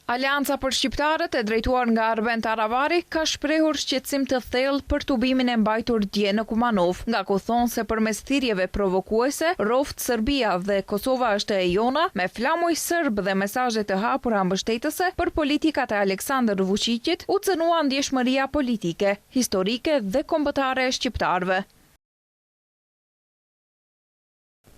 Alianca për shqiptarët, e drejtuar nga Arben Taravari, ka shprehur shqetësim të thellë për tubimin e mbajtur dje në Kumanov, nga ku thonë se përmes thirrjeve provokuese, rroft Serbia dhe Kosova është e jona, me flamuj serb dhe mesazhe të hapura mbështetëse për politikat e Aleksandar Vučićit, u cënua ndjeshmëria politike, historike dhe kombëtare e shqiptarëve.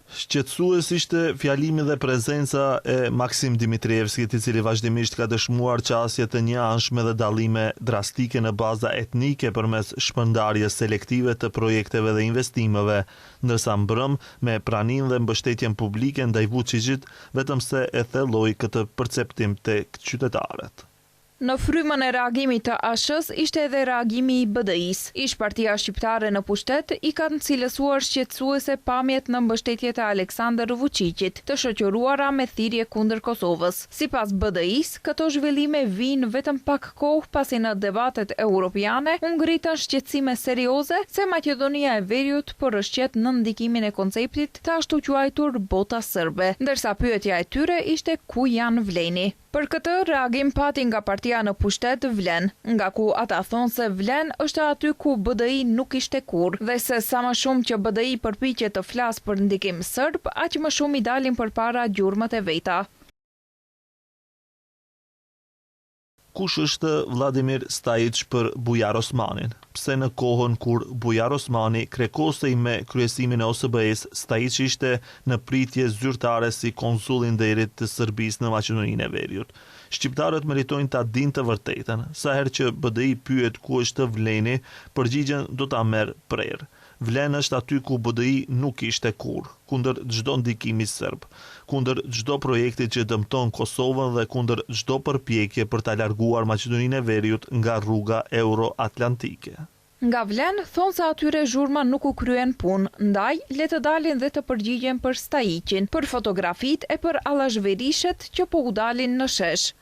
Shqetësues ishte fjalimi dhe prezenca e Maksim Dimitrievskit, i cili vazhdimisht ka dëshmuar qasje të njëanshme dhe dallime drastike në baza etnike përmes shpërndarjes selektive të projekteve dhe investimeve, ndërsa mbrëm me praninë dhe mbështetjen publike ndaj Vučićit, vetëm se e thelloi këtë perceptim tek qytetarët. Në frymën e reagimit të ASH-s ishte edhe reagimi i BDI-s. Ish-Partia Shqiptare në pushtet i kanë cilësuar shqetësuese pamjet në mbështetje të Aleksandar Vučićit, të shoqëruara me thirrje kundër Kosovës. Sipas BDI-s, këto zhvillime vijnë vetëm pak kohë pasi në debatet europiane u ngritën shqetësime serioze se Maqedonia e Veriut po rrëshqet në ndikimin e konceptit të ashtu quajtur bota serbe, ndërsa pyetja e tyre ishte ku janë Vleni. Për këtë reagim pati nga partia në pushtet Vlen, nga ku ata thonë se Vlen është aty ku BDI nuk ishte kurrë dhe se sa më shumë që BDI përpiqet të flasë për ndikim serb, aq më shumë i dalin përpara gjurmët e veta. Kush është Vladimir Stajić për Bujar Osmanin? Pse në kohën kur Bujar Osmani krekosej me kryesimin e OSBE-s, Stajić ishte në pritje zyrtare si konsul i nderit të Serbisë në Maqedoninë e Veriut? Shqiptarët meritojnë ta dinë të vërtetën. Sa herë që BDI pyet ku është Vleni, përgjigjen do ta merr prerë. Vlen është aty ku BDI nuk ishte kurrë, kundër çdo ndikimi serb, kundër çdo projekti që dëmton Kosovën dhe kundër çdo përpjekje për ta larguar Maqedoninë e Veriut nga rruga euro-atlantike. Nga Vlen thonë se atyre zhurma nuk u kryen punë, ndaj le të dalin dhe të përgjigjen për Stajićin, për fotografitë e për allazhverishet që po u dalin në shesh.